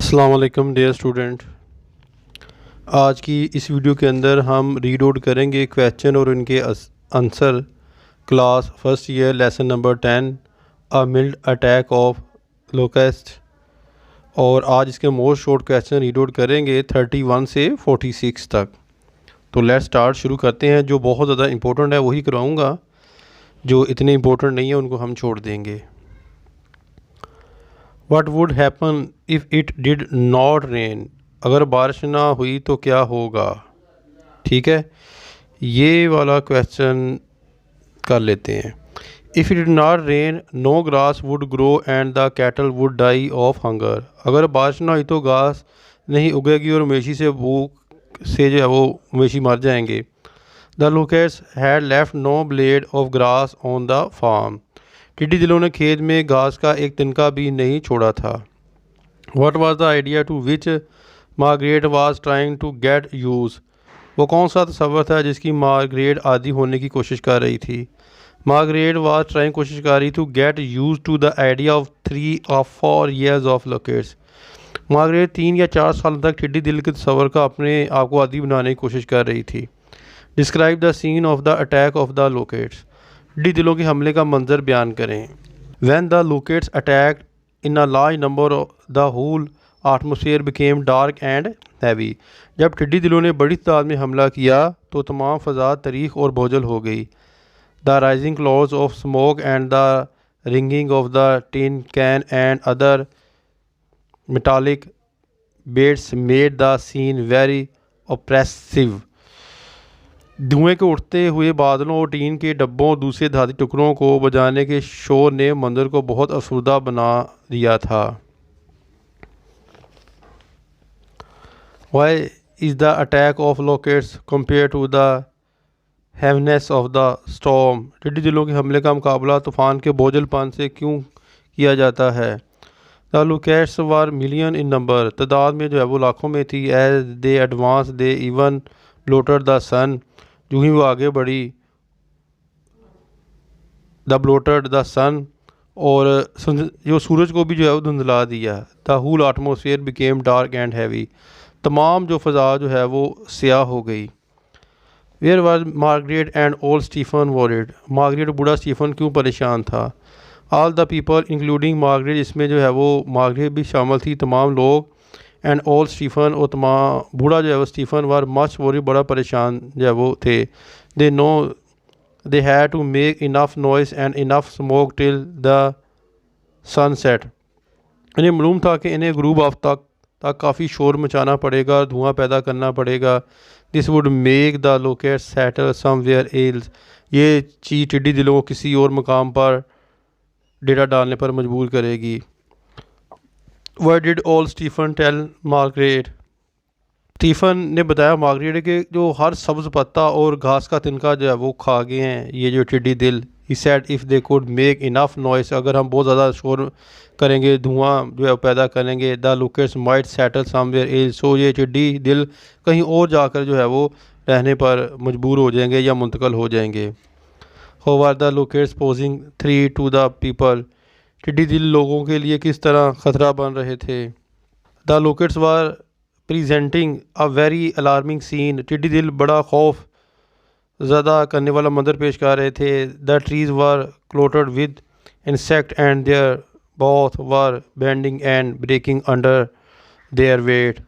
अस्सलाम वालेकुम dear student. आज की इस वीडियो के अंदर हम रीड आउट करेंगे क्वेश्चन और उनके answer class first year lesson number 10 a mild attack of locust. और आज इसके most short question read out करेंगे 31 से 46 तक। तो लेट्स स्टार्ट, शुरू करते हैं। जो बहुत ज़्यादा इंपॉर्टेंट है वही करवाऊँगा, जो इतने इंपॉर्टेंट नहीं है उनको हम छोड़ देंगे। What would happen if it did not rain? अगर बारिश ना हुई तो क्या होगा? ठीक है, ये वाला क्वेश्चन कर लेते हैं। If it did not rain, no grass would grow and the cattle would die of hunger. अगर बारिश ना हुई तो घास नहीं उगेगी और मवेशी से भूख से जो है वो मवेशी मर जाएंगे। The locusts had left no blade of grass on the farm. टिड्डी दिलों ने खेत में घास का एक तिनका भी नहीं छोड़ा था। What was the idea to which Margaret was trying to get use? वो कौन सा तस्वर था जिसकी मार्गरेट आदी होने की कोशिश कर रही थी? मार्गरेट वाज ट्राइंग, कोशिश कर रही, to get use to the idea of 3 or 4 years of locusts. Margaret 3 या 4 साल तक टिड्डी दिल के तस्वर का अपने आप को आदी बनाने की कोशिश कर रही थी। Describe the scene of the attack of the locusts. टिड्डी दिलों के हमले का मंजर बयान करें। When the locusts attacked in a large number, the whole atmosphere became dark and heavy. जब टिड्डी दिलों ने बड़ी तादाद में हमला किया तो तमाम फ़ज़ा तारीख और बोझल हो गई। The rising clouds of smoke and the ringing of the tin can and other metallic beats made the scene very oppressive. धुएं के उठते हुए बादलों और टीन के डब्बों और दूसरे धातु टुकड़ों को बजाने के शोर ने मंजर को बहुत अफसरदा बना दिया था। Why is the attack of locusts compared to the heaviness of the storm? टिड्डी दिलों के हमले का मुकाबला तूफान के बोझलपन से क्यों किया जाता है? The locusts were million in number. तादाद में जो है वो लाखों में थी। As they advanced, they even bloated the sun. जो ही वो आगे बढ़ी, द ब्लोटेड द सन, और जो सूरज को भी जो है वो धुंधला दिया। The whole atmosphere became dark and heavy. तमाम जो फ़ज़ा जो है वो स्याह हो गई। Where was Margaret and old Stephen worried. Margaret बूढ़ा स्टीफन क्यों परेशान था? All the people including Margaret, इसमें जो है वो मार्गरेट भी शामिल थी, तमाम लोग, एंड ओल्ड स्टीफन, और तमाम बूढ़ा जो है वो स्टीफन वार मच वॉरी, बड़ा परेशान जो है वो थे। They know they had to make enough noise and enough smoke till the sunset. इन्हें मालूम था कि इन्हें ग्रूब ऑफ तक काफ़ी शोर मचाना पड़ेगा, धुआं पैदा करना पड़ेगा। This would make the locates settle somewhere else. ये चीज़ टिड्डी दिलों को किसी और मकाम पर डेरा डालने पर मजबूर करेगी। Why did old Stephen tell Margaret? Stephen ने बताया मार्गरेट के जो हर सब्ज़ पत्ता और घास का तिनका जो है वो खा गए हैं ये जो टिड्डी दिल। He said if they could make enough noise, अगर हम बहुत ज़्यादा शोर करेंगे, धुआं जो है पैदा करेंगे, the locusts might settle somewhere else, so ये टिड्डी दिल कहीं और जाकर जो है वो रहने पर मजबूर हो जाएंगे या मुंतकिल हो जाएंगे। How were the locusts posing threat to the people? टिड्डी दिल लोगों के लिए किस तरह ख़तरा बन रहे थे? The locusts were presenting a very alarming scene. टिड्डी दिल बड़ा खौफ ज़्यादा करने वाला मंजर पेश कर रहे थे। The trees were clotted with insect and their both were bending and breaking under their weight.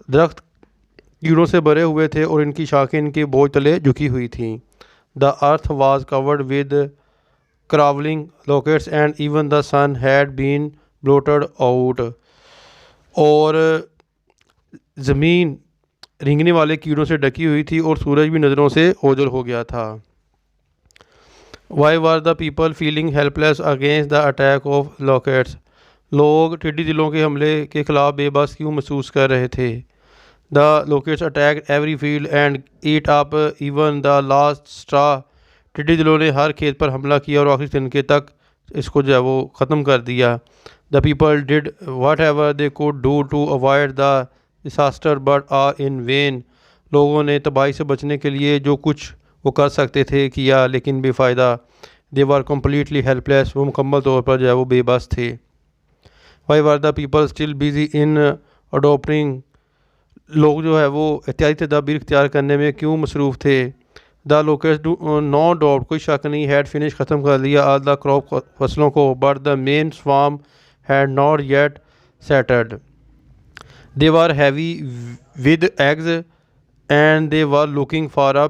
दरख्त कीड़ों से भरे हुए थे और इनकी शाखें इनके बोझ तले झुकी हुई थीं। The earth was covered with crawling locusts and even the sun had been blotted out। और ज़मीन रेंगने वाले कीड़ों से ढकी हुई थी और सूरज भी नज़रों से ओझल हो गया था। Why were the people feeling helpless against the attack of locusts? लोग टिड्डी दिलों के हमले के ख़िलाफ़ बेबस क्यों महसूस कर रहे थे? The locusts attacked every field and ate up even the last straw। टिड्डी दिलों ने हर खेत पर हमला किया और आखिरी तिनके तक इसको जो है वो ख़त्म कर दिया। The people did whatever they could do to avoid the disaster but are in vain. लोगों ने तबाही से बचने के लिए जो कुछ वो कर सकते थे किया, लेकिन बेफ़ायदा। दे वर कम्प्लीटली हेल्पलेस, वो मुकम्मल तौर पर जो है वो बेबस थे। Why were the people still busy in adopting, लोग जो है वो एहतियाती तदाबीर इख्तियार करने में क्यों मसरूफ़ थे। The locusts do no doubt, कोई शक नहीं, हैड फिनिश ख़त्म कर लिया ऑल द क्रॉप फसलों को, but the main swarm had not yet settled. They were heavy with eggs and they were looking for a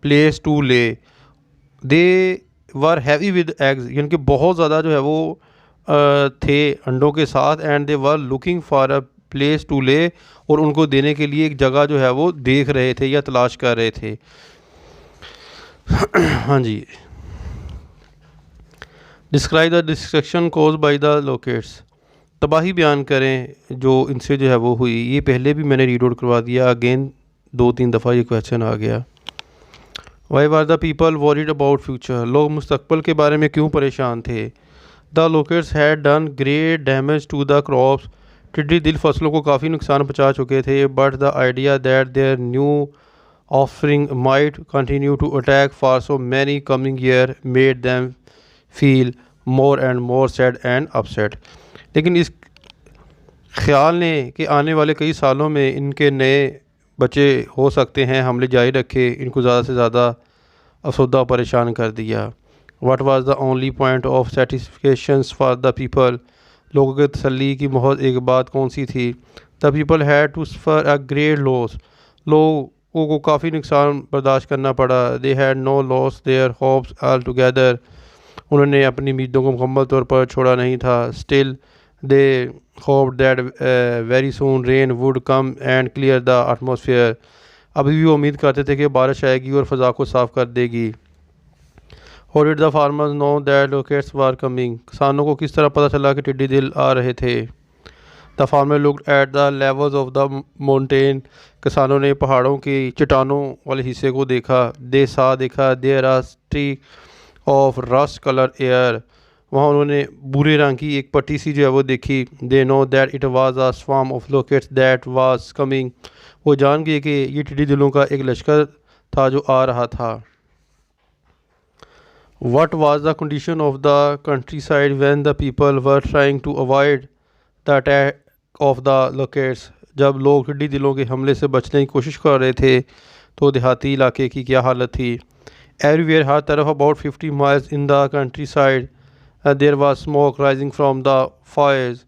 place to lay. They were heavy with eggs, यानी कि बहुत ज़्यादा जो है वो थे अंडों के साथ, and they were looking for a place to lay, और उनको देने के लिए एक जगह जो है वो देख रहे थे या तलाश कर रहे थे। हाँ जी। Describe the destruction caused by the locusts, तबाही बयान करें जो इनसे जो है वो हुई। ये पहले भी मैंने रीड आउट करवा दिया, अगेन 2-3 दफ़ा ये क्वेश्चन आ गया। Why are the people worried about future, लोग मुस्तकबिल के बारे में क्यों परेशान थे। The locusts had done great damage to the crops, टिड्डी दिल फसलों को काफ़ी नुकसान पहुँचा चुके थे। But the idea that their new offering might continue to attack for so many coming year made them feel more and more sad and upset. लेकिन इस ख्याल ने कि आने वाले कई सालों में इनके नए बच्चे हो सकते हैं हमले जारी रखे, इनको ज़्यादा से ज़्यादा अफसरदा परेशान कर दिया। What was the only point of satisfactions for the people, लोगों के तसल्ली की बहुत एक बात कौन सी थी। The people had to suffer a great loss, लोगों को काफ़ी नुकसान बर्दाश्त करना पड़ा। They had no lost their hopes altogether, उन्होंने अपनी उम्मीदों को मुकम्मल तौर पर छोड़ा नहीं था। Still they hoped that very soon rain would come and clear the atmosphere, अभी भी वो उम्मीद करते थे कि बारिश आएगी और फ़ज़ा को साफ़ कर देगी। How did the farmers know that locusts were coming, किसानों को किस तरह पता चला कि टिड्डी दिल आ रहे थे। The farmer looked at the levels of the mountain, किसानों ने पहाड़ों की चट्टानों वाले हिस्से को देखा। They saw, देखा, there a streak of rust color air, वहाँ उन्होंने भूरे रंग की एक पट्टी सी जो है वो देखी। They know that it was a swarm of locusts that was coming, वो जान गए कि ये टिड्डी दिलों का एक लश्कर था जो आ रहा था। What was the condition of the countryside when the people were trying to avoid the attack of the locusts, जब लोग टिड्डी दिलों के हमले से बचने की कोशिश कर रहे थे तो देहाती इलाके की क्या हालत थी। Everywhere, हर तरफ, about 50 miles in the countryside, there was smoke rising from the fires,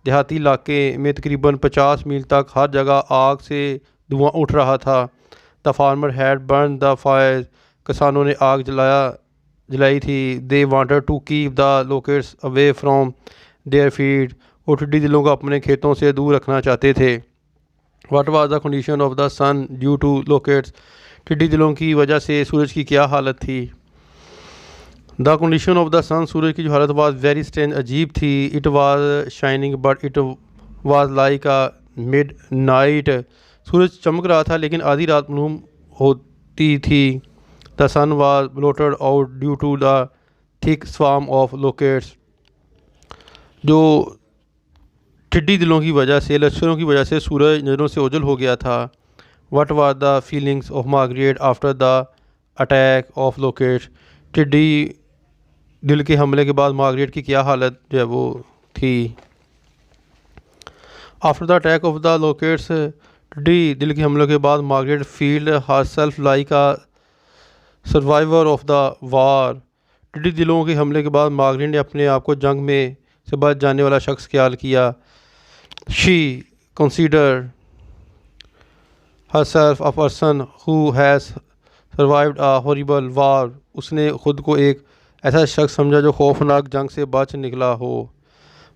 देहाती इलाके में तकरीबन 50 मील तक हर जगह आग से धुआं उठ रहा था। The farmer had burned the fires, किसानों ने आग जलाई थी। They wanted to keep the locusts away from their fields, वो टिड्डी दिलों को अपने खेतों से दूर रखना चाहते थे। What was the condition of the sun due to locusts, टिड्डी दिलों की वजह से सूरज की क्या हालत थी। The condition of the sun, सूरज की जो हालत was very strange, अजीब थी। It was shining but it was like a midnight, सूरज चमक रहा था लेकिन आधी रात मालूम होती थी। The sun was blotted out due to the thick swarm of locusts, जो टिड्डी दिलों की वजह से, लश्करों की वजह से सूरज नज़रों से ओझल हो गया था। What were the feelings of Margaret after the attack of locusts, टिड्डी दिल के हमले के बाद मार्गरेट की क्या हालत जो है वो थी। After the attack of the locusts, टिड्डी दिल के हमलों के बाद Margaret field herself like a survivor of the war, टिड्डी दिलों के हमले के बाद मार्गरेट ने अपने आप को जंग में से बच जाने वाला शख्स ख्याल किया। She considered herself a person who has survived a horrible war, उसने ख़ुद को एक ऐसा शख्स समझा जो खौफनाक जंग से बच निकला हो।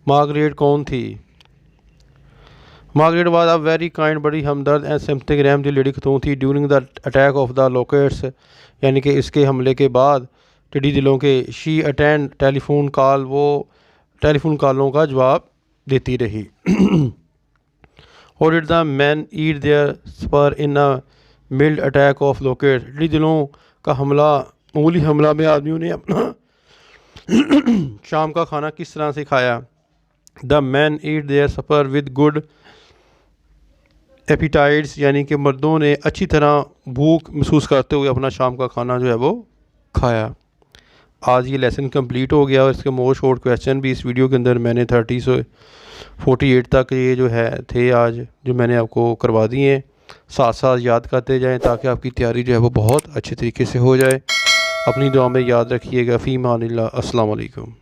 मार्गरेट कौन थी। Margaret was a very kind, बड़ी हमदर्द एंड सिम्पैथेटिक, रहम दिल लेडी खतून थी। During the attack of the locates, यानी कि इसके हमले के बाद टिड्डी दिलों के। शी अटेंड टेलीफोन कॉल, वो टेलीफोन कॉलों का जवाब देती रही। How did the men eat their supper in a mild attack of locusts, टिड्डी दिलों का हमला, मामूली हमला में आदमियों ने अपना शाम का खाना किस तरह से खाया। The men eat their supper with good appetites, यानी कि मर्दों ने अच्छी तरह भूख महसूस करते हुए अपना शाम का खाना जो है वो खाया। आज ये लेसन कंप्लीट हो गया और इसके मोस्ट शॉर्ट क्वेश्चन भी इस वीडियो के अंदर मैंने 30 से 48 तक ये जो है थे आज जो मैंने आपको करवा दिए हैं। साथ साथ याद करते जाएं ताकि आपकी तैयारी जो है वो बहुत अच्छे तरीके से हो जाए। अपनी दुआ में याद रखिएगा। फ़ी मानिल्लाह। अस्सलाम वालेकुम।